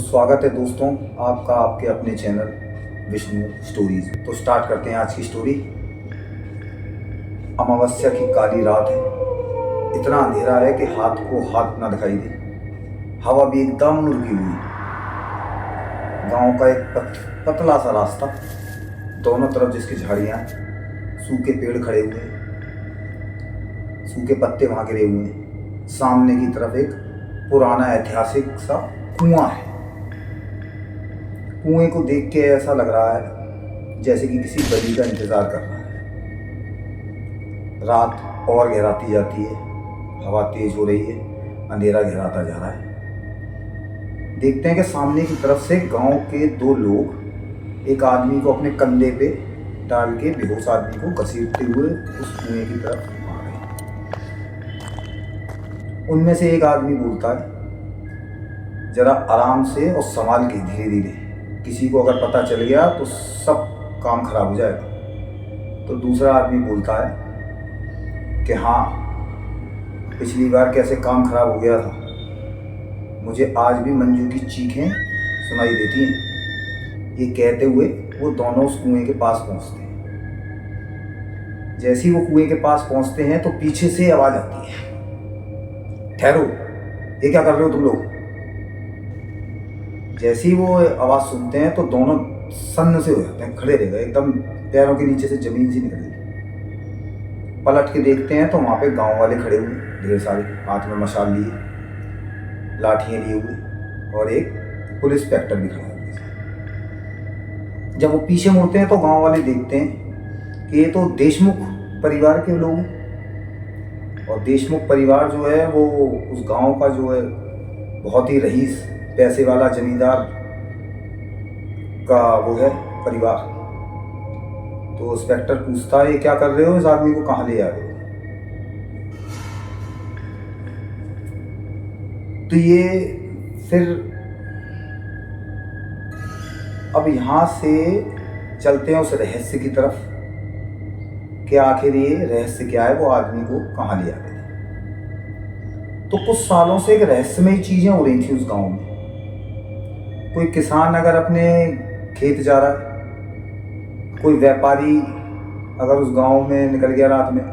स्वागत है दोस्तों आपका आपके अपने चैनल विष्णु स्टोरीज। तो स्टार्ट करते हैं आज की स्टोरी। अमावस्या की काली रात है। इतना अंधेरा है कि हाथ को हाथ ना दिखाई दे। हवा भी एकदम रुकी हुई है। गांव का एक पतला सा रास्ता, दोनों तरफ जिसकी झाड़ियां, सूखे पेड़ खड़े हुए हैं, सूखे पत्ते वहां गिरे हुए हैं। सामने की तरफ एक पुराना ऐतिहासिक सा कुआं है। कुएं को देख के ऐसा लग रहा है जैसे कि किसी बलि का इंतजार कर रहा है। रात और गहराती जाती है, हवा तेज हो रही है, अंधेरा गहराता जा रहा है। देखते हैं कि सामने की तरफ से गांव के दो लोग एक आदमी को अपने कंधे पे डाल के बेहोश आदमी को घसीटते हुए उस कुएं की तरफ आ रहे हैं। उनमें से एक आदमी बोलता है, जरा आराम से और संभाल के, धीरे धीरे, किसी को अगर पता चल गया तो सब काम खराब हो जाएगा। तो दूसरा आदमी बोलता है कि हाँ, पिछली बार कैसे काम खराब हो गया था, मुझे आज भी मंजू की चीखें सुनाई देती हैं। ये कहते हुए वो दोनों उस कुएं के पास पहुंचते हैं। जैसे ही वो कुएं के पास पहुंचते हैं तो पीछे से आवाज आती है, ठहरो, ये क्या कर रहे हो तुम लोग। जैसे ही वो आवाज़ सुनते हैं तो दोनों सन्न से हो जाते हैं, खड़े रह गए, एकदम पैरों के नीचे से जमीन से निकल गई। पलट के देखते हैं तो वहाँ पे गांव वाले खड़े हुए, ढेर सारे, हाथ में मशाल लिए, लाठियाँ लिए हुए, और एक पुलिस इंस्पेक्टर भी खड़ा है। जब वो पीछे मुड़ते हैं तो गांव वाले देखते हैं कि ये तो देशमुख परिवार के लोग हैं। और देशमुख परिवार जो है वो उस गाँव का जो है बहुत ही रईस, पैसे वाला जमींदार का वो है परिवार। तो इंस्पेक्टर पूछता है, ये क्या कर रहे हो, इस आदमी को कहाँ ले आ रहे हो। तो ये फिर अब यहां से चलते हैं उस रहस्य की तरफ कि आखिर ये रहस्य क्या है, वो आदमी को कहाँ ले आ रहे थे। तो कुछ सालों से एक रहस्यमयी चीजें हो रही थी उस गांव में। कोई किसान अगर अपने खेत जा रहा है, कोई व्यापारी अगर उस गांव में निकल गया रात में,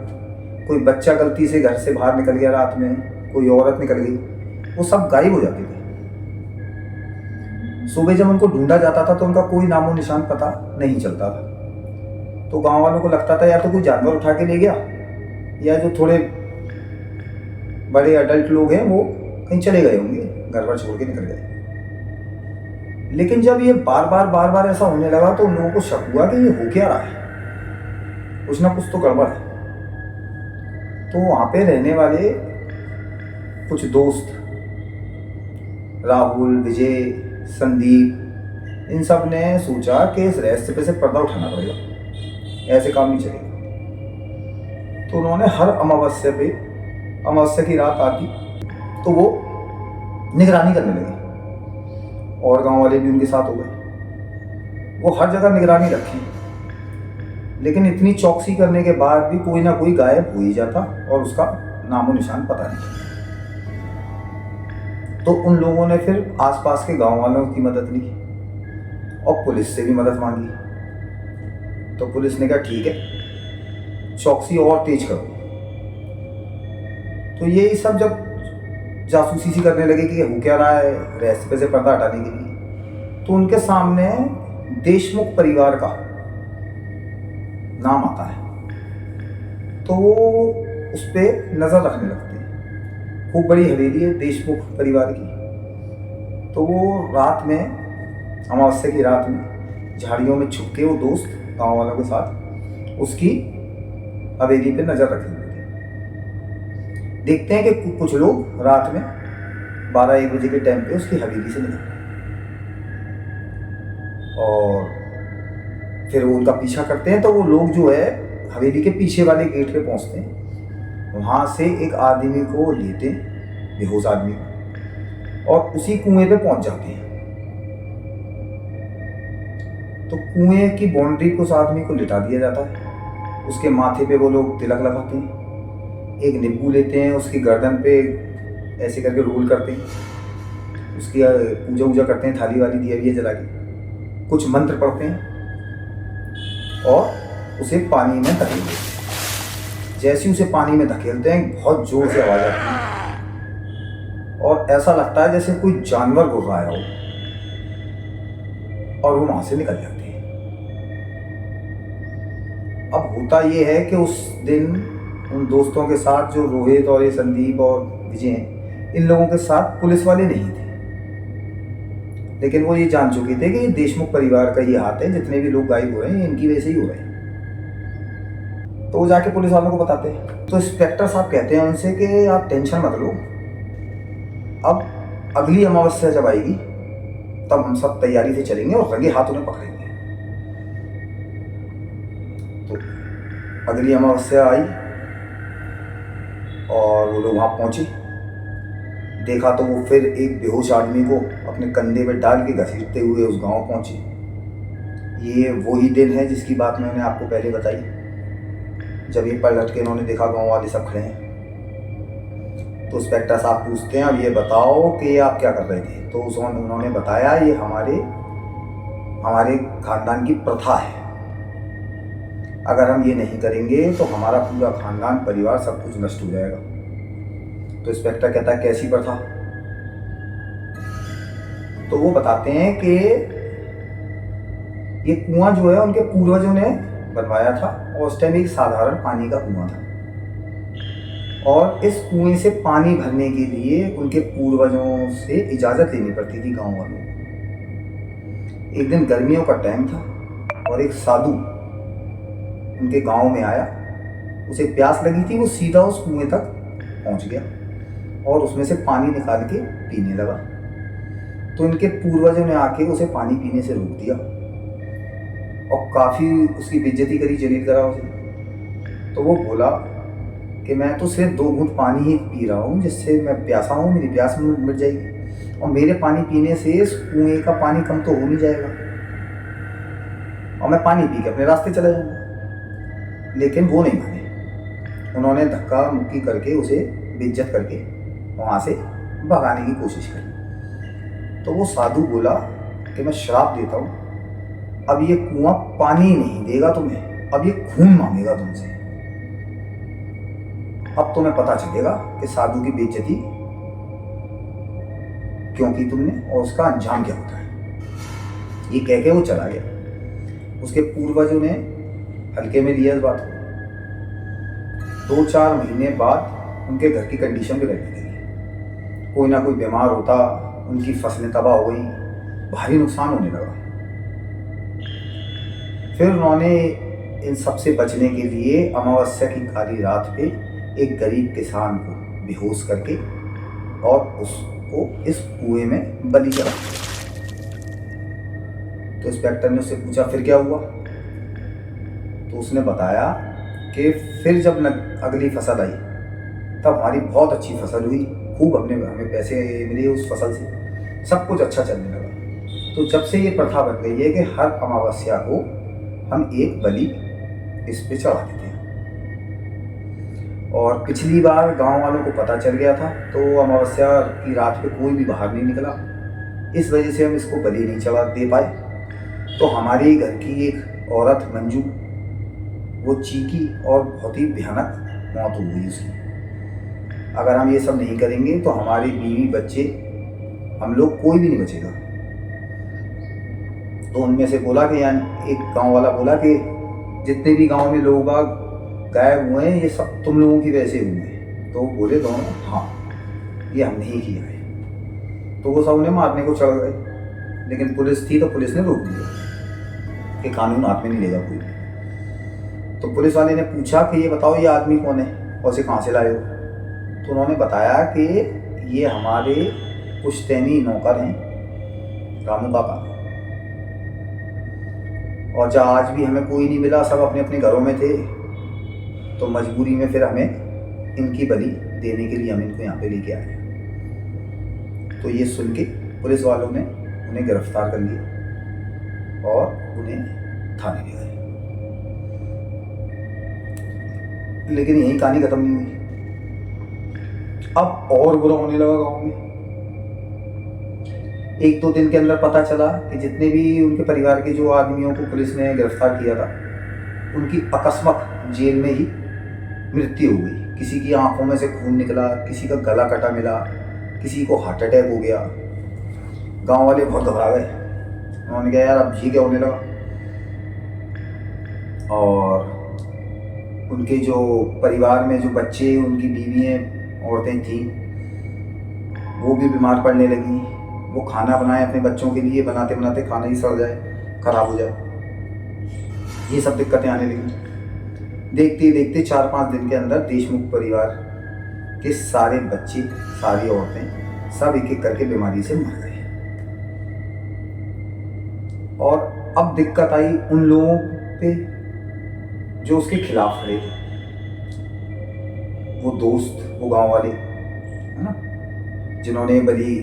कोई बच्चा गलती से घर से बाहर निकल गया रात में, कोई औरत निकल गई, वो सब गायब हो जाते थे। सुबह जब उनको ढूंढा जाता था तो उनका कोई नामो निशान पता नहीं चलता था। तो गांव वालों को लगता था या तो कोई जानवर उठा के ले गया, या जो थोड़े बड़े अडल्ट लोग हैं वो कहीं चले गए होंगे, घर पर छोड़ के निकल गए। लेकिन जब ये बार बार ऐसा होने लगा तो उन लोगों को शक हुआ कि ये हो क्या रहा है, कुछ ना कुछ तो गड़बड़ है। तो वहां पे रहने वाले कुछ दोस्त, राहुल, विजय, संदीप, इन सब ने सोचा कि इस रहस्य पे से पर्दा उठाना पड़ेगा, ऐसे काम नहीं चलेगा। तो उन्होंने हर अमावस्या की रात आती तो वो निगरानी करने लगे, और गांव वाले भी उनके साथ हो गए। वो हर जगह निगरानी रखी, लेकिन इतनी चौकसी करने के बाद भी कोई ना कोई गायब हो ही जाता और उसका नामो निशान पता नहीं। तो उन लोगों ने फिर आसपास के गांव वालों की मदद ली और पुलिस से भी मदद मांगी। तो पुलिस ने कहा ठीक है, चौकसी और तेज करो। तो ये सब जब जासूसी सी करने लगे कि हो क्या रहा है, रहस्य पे से पर्दा हटाने के लिए, तो उनके सामने देशमुख परिवार का नाम आता है। तो वो उस पर नजर रखने लगते हैं। खूब बड़ी हवेली है देशमुख परिवार की। तो वो रात में, अमावस्या की रात में, झाड़ियों में छुप के वो दोस्त गांव वालों के साथ उसकी हवेली पे नजर रखेंगे। देखते हैं कि कुछ लोग रात में 12-1 बजे के टाइम पे उसकी हवेली से निकलते हैं और फिर वो उनका पीछा करते हैं। तो वो लोग जो है हवेली के पीछे वाले गेट पे पहुंचते हैं। वहां से एक आदमी को लेते हैं, बेहोश आदमी को, और उसी कुएं पे पहुंच जाते हैं। तो कुएं की बाउंड्री को उस आदमी को लिटा दिया जाता है। उसके माथे पे वो लोग तिलक लगाते हैं, एक नींबू लेते हैं, उसकी गर्दन पे ऐसे करके रोल करते हैं, उसकी पूजा वूजा करते हैं, थाली वाली दिया जला के, कुछ मंत्र पढ़ते हैं और उसे पानी में धकेल देते हैं। जैसे उसे पानी में धकेलते हैं बहुत जोर से आवाज़ आती है और ऐसा लगता है जैसे कोई जानवर घुर रहा हो, और वो वहां से निकल जाती है। अब होता ये है कि उस दिन उन दोस्तों के साथ जो रोहित और ये संदीप और विजय हैं, इन लोगों के साथ पुलिस वाले नहीं थे, लेकिन वो ये जान चुके थे कि ये देशमुख परिवार का ये हाथ है, जितने भी लोग गायब हो रहे हैं इनकी वजह से ही हो रहे हैं। तो वो जाके पुलिस वालों को बताते हैं। तो इंस्पेक्टर साहब कहते हैं उनसे कि आप टेंशन मत लो, अब अगली अमावस्या जब आएगी तब हम सब तैयारी से चलेंगे और रंगे हाथ उन्हें पकड़ेंगे। तो अगली अमावस्या आई और वो लोग वहाँ पहुँचे। देखा तो वो फिर एक बेहोश आदमी को अपने कंधे पे डाल के घसीटते हुए उस गांव पहुँचे। ये वही दिन है जिसकी बात मैंने आपको पहले बताई, जब ये पलट के इन्होंने देखा गांव वाले सब खड़े हैं। तो इंस्पेक्टर साहब पूछते हैं, अब ये बताओ कि आप क्या कर रहे थे? तो उन्होंने बताया, ये हमारे खानदान की प्रथा है, अगर हम ये नहीं करेंगे तो हमारा पूरा खानदान परिवार सब कुछ नष्ट हो जाएगा। तो इंस्पेक्टर कहता है, कैसी प्रथा? तो वो बताते हैं कि ये कुआं जो है उनके पूर्वजों ने बनवाया था और उस टाइम एक साधारण पानी का कुआं था, और इस कुएं से पानी भरने के लिए उनके पूर्वजों से इजाजत लेनी पड़ती थी गांव वालों को। एक दिन गर्मियों का टाइम था और एक साधु उनके गांव में आया, उसे प्यास लगी थी, वो सीधा उस कुएं तक पहुंच गया और उसमें से पानी निकाल के पीने लगा। तो इनके पूर्वजों ने आके उसे पानी पीने से रोक दिया और काफ़ी उसकी बेइज्जती करी, जलील करा उसे। तो वो बोला कि मैं तो सिर्फ 2 घूंट पानी ही पी रहा हूँ, जिससे मैं प्यासा हूँ, मेरी प्यास मिट जाएगी, और मेरे पानी पीने से इस कुएं का पानी कम तो हो नहीं जाएगा और मैं पानी पी के अपने रास्ते चला जाऊँगा। लेकिन वो नहीं माने, उन्होंने धक्का मुक्की करके उसे बेइज्जत करके वहाँ से भगाने की कोशिश करी। तो वो साधु बोला कि मैं श्राप देता हूँ, अब ये कुआं पानी नहीं देगा तुम्हें, अब ये खून मांगेगा तुमसे। अब तुम्हें पता चलेगा कि साधु की बेइज्जती क्यों की तुमने और उसका अंजाम क्या होता है। ये कह के वो चला गया। उसके पूर्वजों ने हल्के में लिया इस बात को। 2-4 महीने बाद उनके घर की कंडीशन बिगड़ने लगी, कोई ना कोई बीमार होता, उनकी फसलें तबाह हो गई, भारी नुकसान होने लगा। फिर उन्होंने इन सब से बचने के लिए अमावस्या की काली रात पे एक गरीब किसान को बेहोश करके और उसको इस कुएं में बलि चढ़ा। तो इंस्पेक्टर ने उससे पूछा, फिर क्या हुआ? तो उसने बताया कि फिर जब अगली फसल आई तब हमारी बहुत अच्छी फसल हुई, खूब हमें पैसे मिले उस फसल से, सब कुछ अच्छा चलने लगा। तो जब से ये प्रथा बन गई है कि हर अमावस्या को हम एक बलि इस पे चढ़ा देते हैं। और पिछली बार गांव वालों को पता चल गया था, तो अमावस्या की रात पे कोई भी बाहर नहीं निकला, इस वजह से हम इसको बलि नहीं चढ़ा दे पाए। तो हमारे घर की एक औरत मंजू, वो चीखी और बहुत ही भयानक मौत हो गई उसकी। अगर हम ये सब नहीं करेंगे तो हमारी बीवी बच्चे, हम लोग कोई भी नहीं बचेगा। तो उनमें से बोला कि यानी एक गांव वाला बोला कि जितने भी गांव में लोग गायब हुए हैं ये सब तुम लोगों की वजह से हुए हैं। तो बोले दोनों, हाँ ये हमने ही किया है। तो वो सब उन्हें मारने को चढ़ गए, लेकिन पुलिस थी तो पुलिस ने रोक दिया कि कानून हाथ में नहीं लेगा कोई। तो पुलिस वाले ने पूछा कि ये बताओ ये आदमी कौन है और इसे कहाँ से लाए हो? तो उन्होंने बताया कि ये हमारे पुश्तैनी नौकर हैं, रामू काका, और जब आज भी हमें कोई नहीं मिला, सब अपने अपने घरों में थे, तो मजबूरी में फिर हमें इनकी बलि देने के लिए हम इनको यहाँ पे लेके आए। तो ये सुन के पुलिस वालों ने उन्हें गिरफ्तार कर लिया और उन्हें थाने ले गए। लेकिन यही कहानी खत्म नहीं हुई, अब और बुरा होने लगा गांव में। एक दो दिन के अंदर पता चला कि जितने भी उनके परिवार के जो आदमियों को पुलिस ने गिरफ्तार किया था, उनकी अकस्मात जेल में ही मृत्यु हो गई। किसी की आंखों में से खून निकला, किसी का गला कटा मिला, किसी को हार्ट अटैक हो गया। गांव वाले बहुत घबरा गए। उन्होंने कहा यार अब ये क्या होने लगा। और उनके जो परिवार में जो बच्चे, उनकी बीवियाँ, औरतें थीं, वो भी बीमार पड़ने लगी। वो खाना बनाए अपने बच्चों के लिए, बनाते बनाते खाना ही सड़ जाए, खराब हो जाए, ये सब दिक्कतें आने लगी। देखते देखते 4-5 दिन के अंदर देशमुख परिवार के सारे बच्चे, सारी औरतें, सब एक एक करके बीमारी से मर गए। और अब दिक्कत आई उन लोगों पे जो उसके खिलाफ खड़े थे, वो दोस्त, वो गांव वाले, है ना, जिन्होंने बलि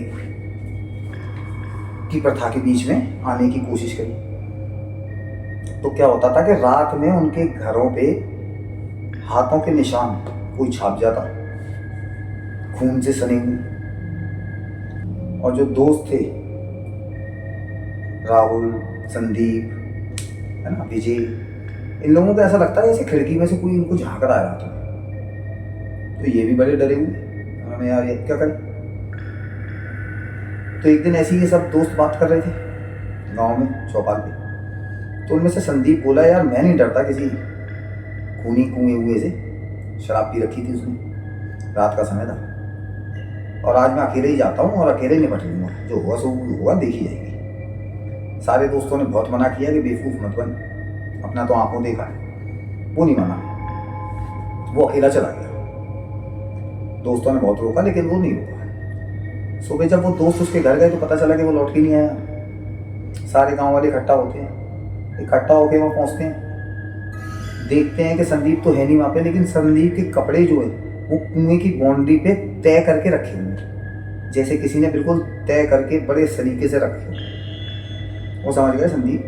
की प्रथा के बीच में आने की कोशिश करी। तो क्या होता था कि रात में उनके घरों पे हाथों के निशान कोई छाप जाता, खून से सने हुए। और जो दोस्त थे, राहुल, संदीप, है ना, विजय, इन लोगों को ऐसा लगता है जैसे खिड़की में से कोई इनको झांक रहा है। तो ये भी बड़े डरे हुए, हमें यार ये क्या करें। तो एक दिन ऐसे ही ये सब दोस्त बात कर रहे थे गांव में चौपाल पे। तो उनमें से संदीप बोला यार मैं नहीं डरता किसी खूनी कुएं हुए से। शराब पी रखी थी उसने, रात का समय था, और आज मैं अकेले ही जाता हूँ और अकेले निपट लूँगा, जो होगा सो होगा, देखी जाएगी। सारे दोस्तों ने बहुत मना किया कि बेवकूफ़ मत बन, अपना तो आंखों देखा है। वो नहीं माना, वो अकेला चला गया। दोस्तों ने बहुत रोका लेकिन वो नहीं रोका। सुबह जब वो दोस्त उसके घर गए तो पता चला कि वो लौट के नहीं आया। सारे गांव वाले इकट्ठा होते हैं, इकट्ठा होके वहाँ पहुँचते हैं, देखते हैं कि संदीप तो है नहीं वहाँ पे, लेकिन संदीप के कपड़े जो है वो कुएं की बाउंड्री पे तय करके रखे हुए हैं, जैसे किसी ने बिल्कुल तय करके बड़े सलीके से रखे। वो समझ गए संदीप,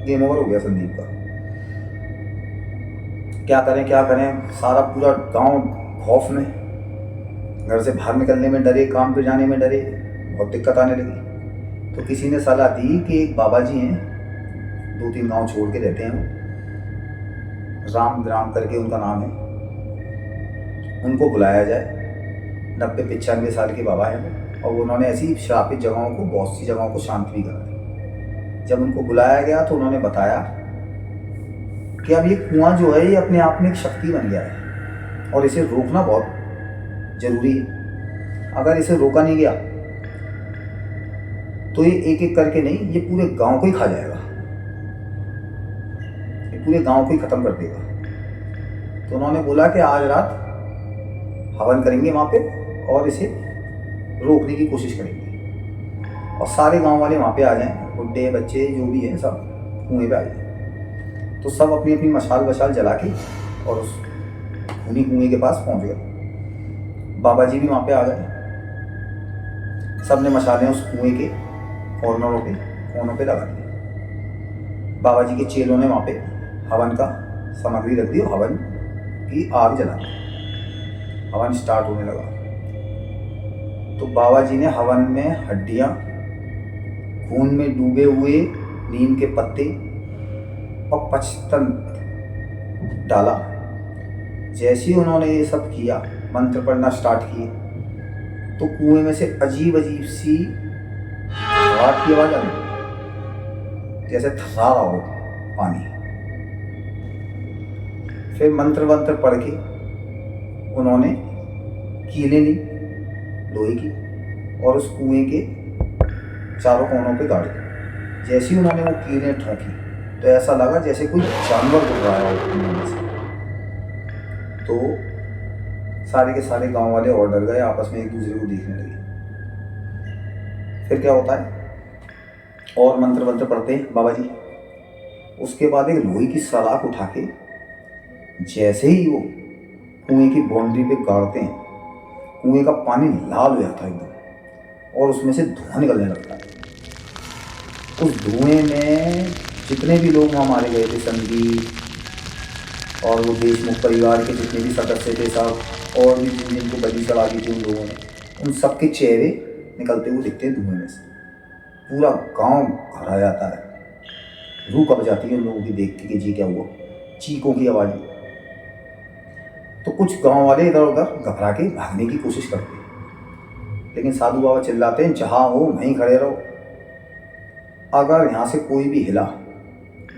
गेम ओवर हो गया संदीप का। क्या करें क्या करें, सारा पूरा गांव खौफ में, घर से बाहर निकलने में डरे, काम पे जाने में डरे, बहुत दिक्कत आने लगी। तो किसी ने सलाह दी कि एक बाबा जी हैं, 2-3 गांव छोड़ के रहते हैं वो, राम करके उनका नाम है, उनको बुलाया जाए। 90-95 साल के बाबा हैं वो, और उन्होंने ऐसी श्रापित जगहों को, बहुत सी जगहों को शांत भी करा दी। जब उनको बुलाया गया तो उन्होंने बताया कि अब ये कुआं जो है ये अपने आप में एक शक्ति बन गया है और इसे रोकना बहुत जरूरी है। अगर इसे रोका नहीं गया तो ये एक एक करके नहीं, ये पूरे गांव को ही खा जाएगा, ये पूरे गांव को ही खत्म कर देगा। तो उन्होंने बोला कि आज रात हवन करेंगे वहां पे और इसे रोकने की कोशिश करेंगे, और सारे गांव वाले वहां पे आ जाएं, बुढ़े बच्चे जो भी हैं सब कुएं पे आ जाए। तो सब अपनी अपनी मशाल वशाल जला के और उस खूनी कुएं के पास पहुंच गए। बाबा जी भी वहाँ पे आ गए। सब ने मशालें उस कुएं के कोनों पे लगा दी। बाबा जी के चेलों ने वहाँ पे हवन का सामग्री रख दी और हवन की आग जला दी। हवन स्टार्ट होने लगा। तो बाबा जी ने हवन में हड्डियाँ, खून में डूबे हुए नीम के पत्ते और पंचतंत्र डाला। जैसे ही उन्होंने ये सब किया, मंत्र पढ़ना स्टार्ट किए, तो कुएं में से अजीब अजीब सी आवाज की आवाज आ रही, जैसे थर्रा रहा हो पानी। फिर मंत्र वंत्र पढ़ के उन्होंने कीलें ली लोहे की और उस कुएं के चारों कोनों पे गाड़ दी। जैसे ही उन्होंने वो कीलें ठोंकी तो ऐसा लगा जैसे कोई जानवर उड़ रहा है कुएं में से। तो सारे के सारे गांव वाले और डर गए, आपस में एक दूसरे को देखने लगे। फिर क्या होता है, और मंत्र वंत्र पढ़ते हैं बाबा जी। उसके बाद एक लोहे की सलाख उठा के जैसे ही वो कुएं की बाउंड्री पे गाड़ते हैं, कुएं का पानी लाल हो जाता है एकदम, और उसमें से धुआं निकलने लगता है। उस धुएं में जितने भी लोग वहाँ मारे गए थे, संदीप और वो देशमुख परिवार के जितने भी सदस्य थे सब, और भी जिनको बलि चढ़ा दी थी उन लोगों ने, उन सबके चेहरे निकलते हुए दिखते हैं धुएं में से। पूरा गांव घबरा जाता है, रूह कब जाती है उन लोगों की देख के कि जी क्या हुआ, चीखों की आवाज़। तो कुछ गांव वाले इधर उधर घबरा के भागने की कोशिश करते हैं, लेकिन साधु बाबा चिल्लाते हैं जहाँ हो वहीं खड़े रहो। अगर यहाँ से कोई भी हिला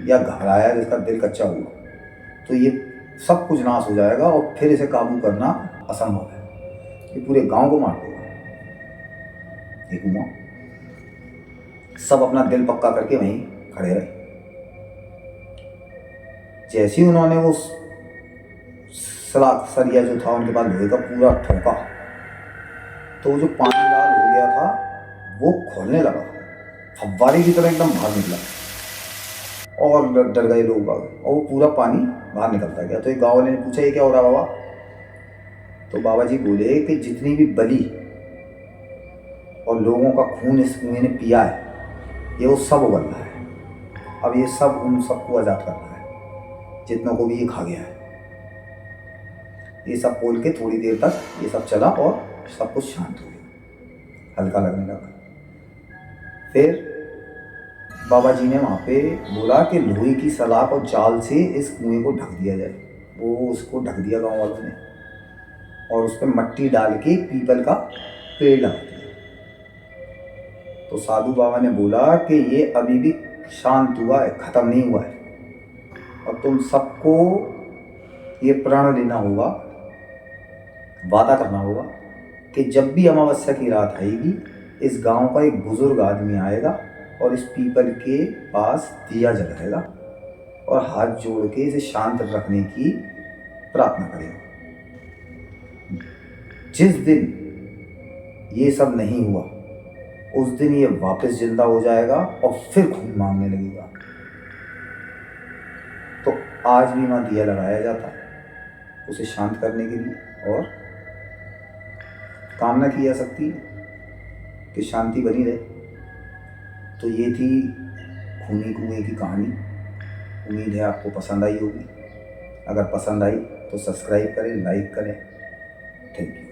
या घबराया, जिसका दिल कच्चा हुआ, तो ये सब कुछ नाश हो जाएगा और फिर इसे काबू करना असंभव है। ये पूरे गांव को मार देगा। एक हुआ, सब अपना दिल पक्का करके वहीं खड़े रहे। जैसे ही उन्होंने वो सलाख सरिया जो था उनके पास लोहे का पूरा ठोका, तो जो पानी लाल हो गया था वो खोलने लगा, फव्वारे की तरह एकदम बाहर निकला और डर गए लोग बाग, और वो पूरा पानी बाहर निकलता गया। तो एक गाँव वाले ने पूछा ये क्या हो रहा बाबा? तो बाबा जी बोले कि जितनी भी बलि और लोगों का खून इस कुएं ने पिया है, ये वो सब उगल रहा है। अब ये सब उन सबको आज़ाद कर रहा है जितनों को भी ये खा गया है। ये सब बोल के थोड़ी देर तक ये सब चला और सब कुछ शांत हो गया, हल्का लगने लगा। फिर बाबा जी ने वहाँ पे बोला कि लोहे की सलाख और जाल से इस कुएं को ढक दिया जाए। वो उसको ढक दिया गाँव वालों ने, और उस पर मट्टी डाल के पीपल का पेड़ लगा दिया। तो साधु बाबा ने बोला कि ये अभी भी शांत हुआ है, ख़त्म नहीं हुआ है, और तुम सबको ये प्रण लेना होगा, वादा करना होगा कि जब भी अमावस्या की रात आएगी, इस गांव का एक बुजुर्ग आदमी आएगा और इस पीपल के पास दिया जलाएगा और हाथ जोड़ के इसे शांत रखने की प्रार्थना करेगा। जिस दिन ये सब नहीं हुआ, उस दिन ये वापस जिंदा हो जाएगा और फिर खून मांगने लगेगा। तो आज भी वहाँ दिया लगाया जाता है उसे शांत करने के लिए, और कामना की जा सकती है कि शांति बनी रहे। तो ये थी खूनी कुएं की कहानी। उम्मीद है आपको पसंद आई होगी। अगर पसंद आई तो सब्सक्राइब करें, लाइक करें। Thank you.